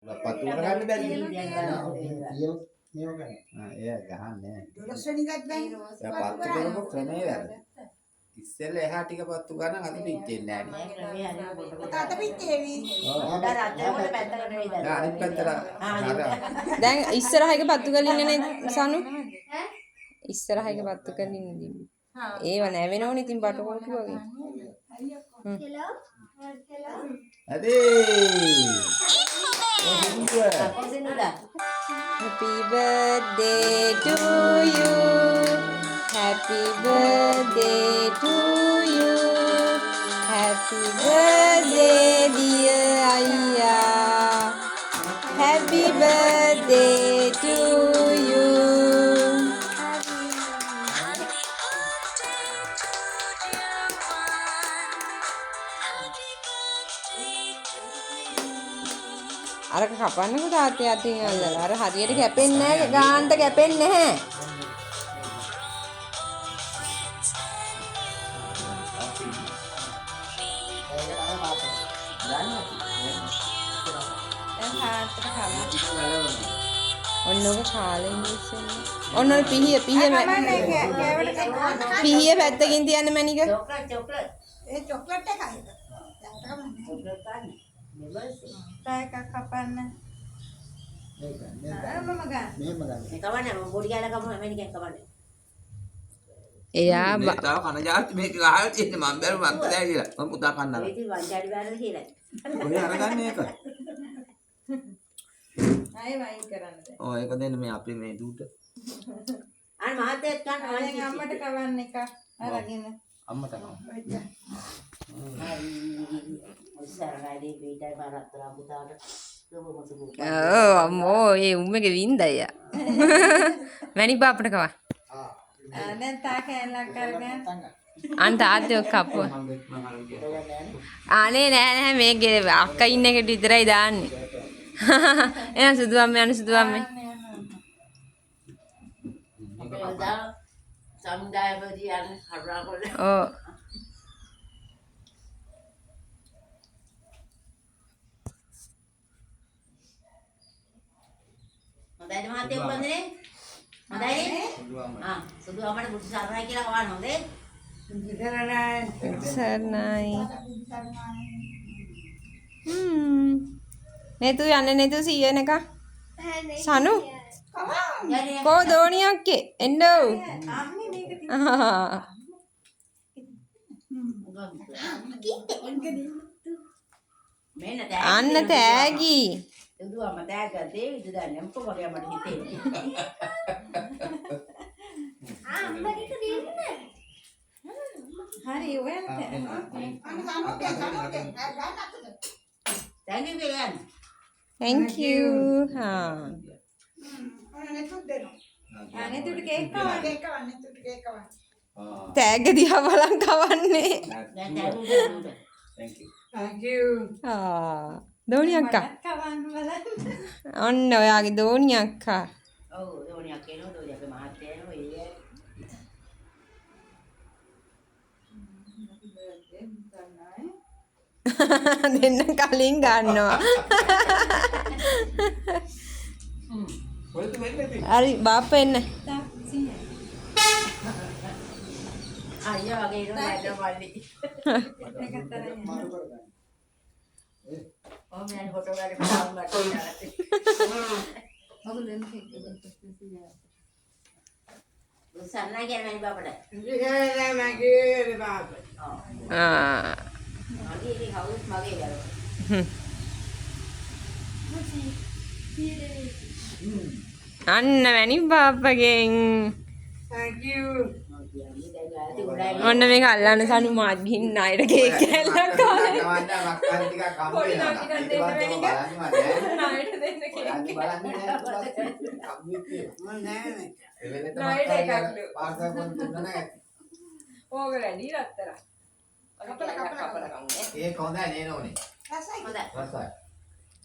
පත්තු කරගන්න බැරි ඒ ගහන්නේ 12 වෙනි ගත් බෑ. දැන් පත්තු කරපු ක්‍රමේ වැරදි. ඉස්සෙල්ලා එහා ටික පත්තු ගන්න අද පිටින්නේ නැහැ නේ. තාත පිටේවි. දැන් අනිත් පැත්තට දැන් ඉස්සරහ එක පත්තු කරලා ඉන්නේ නේ සනු? ඉස්සරහ එක පත්තු කරලා ඉන්නේ. ඒව නැවෙනවනේ ඉතින් බටකොටු වගේ. අදේ Happy birthday to you. Happy birthday to you. Happy birthday dear Ayya. Happy birthday to you. අරක කපන්නකෝ තාත්තේ අතින් අල්ලලා. අර හරියට කැපෙන්නේ නැහැ. ගාන්ට කැපෙන්නේ නැහැ. ඔන්නෝක කාලෙ ඉස්සෙල්ලා. ඔන්න පිහිය පැත්තකින් තියන්න මැනික. ඒ චොක්ලට් එකයි. තායක කපන්න. එයා තව කන ජාති මේක ගහලා තියෙන්නේ මම බැලුව මන්ත දැයි කියලා. මම පුතා කන්නා. කොහේ අරගන්නේ ඒක? ආයෙ වයින් කරන්න. ඔව් ඒක දෙන්න මේ අපේ මේ දුට. අර මහත්තයත් ගන්න අම්මට කවන්න එක අරගෙන. අම්මට කවන්න. අම්මෝ ඒ උම්මගේ වින්දය. මැනි බාපට කවා. දැන් තා කෑල්ලක් අරගෙන අන්ත ආද්‍යෝ කප්පුව. අනේ නෑ මේකේ අක්කා ඉන්න එකට විතරයි දාන්නේ. එන සුදු අම්මේ අනු සුදු අම්මේ. ඔව්. හොඳයි මහත්තයෝ වන්දනේ. හොඳයි. සුදු අපට බුදු සරණයි කියලා කවන්න හොඳේ. සර්ණයි. නෙතු යන්නේ නෙතු සීයනක. සනු. කෝ දෝණියක්කේ එන්නෝ. අන්න තෑගි. සුදු අම්ම දැක්කදී ඉදදන්නේ මොකද මට හිතෙන්නේ. හරි ඔයාලට thank you. හා. අනේ තුට කේක් කවන්න කේක් කවන්න තුට කේක් කවන්න. තෑග්ග දිහා බලන් කවන්නේ. thank you. thank you. දෝණි අක්කා. කවන්න බලන්න. ඔන්න ඔයාගේ දෝණි අක්කා. ඔව් දෝනියක් එනවා දෝනියගේ මහත්තයනෝ ඒ දෙන්න කලින් ගන්නවා. හරි බාප්පා එන්න. අයියා වගේ ඉන්නවා නේද මල්ලි. ඔව් මම ෆොටෝ ගන්න බලන්න සන්නයි කියන්නේ බබට. මගේ ඉතින් හවුස් මගේ ගාව. අන්න වැනි බාප්පගෙන්. thank you. ඔන්න මේක අල්ලන්න සනු මාත් ගිහින් ණයට කේක් කෑල්ලක් කාලා. පොඩි නෝටිකක් දෙන්න වෙනික. ණයට දෙන්න කේක්. ඕක වැඩි රත්තර. කපලා ඒක හොඳයි නේ නෝනේ. රසයි. හොඳයි. රසයි.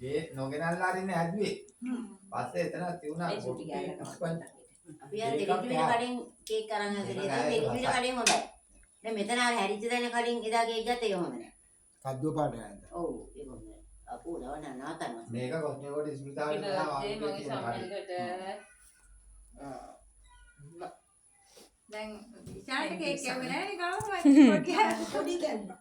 ඒ නොගෙනල්ලා අරින්නේ හැදුවේ. පස්සේ එතන තියුණා ඒ සුටි ගාලා පොට්ටි අපි අර දෙවිවිල කලින් කේක් අරන් හදලා දෙවිවිල කලින් හොඳයි. දැන් මෙතන අර හැරිච්ච දැන කලින් එදා කේක් ගත්ත ඒක හොඳ නෑ. කද්දුව පාට යනවා. ඔව් ඒක හොඳයි. kuulla on natan. මේක කොස්මේ කොට ස්මිතාවට මගේ නෑ සම්මලකට දැන් ඉෂාන්ට කේක් කැවුවේ නැහැ නේ කවුරුත් පොඩි කැවුවා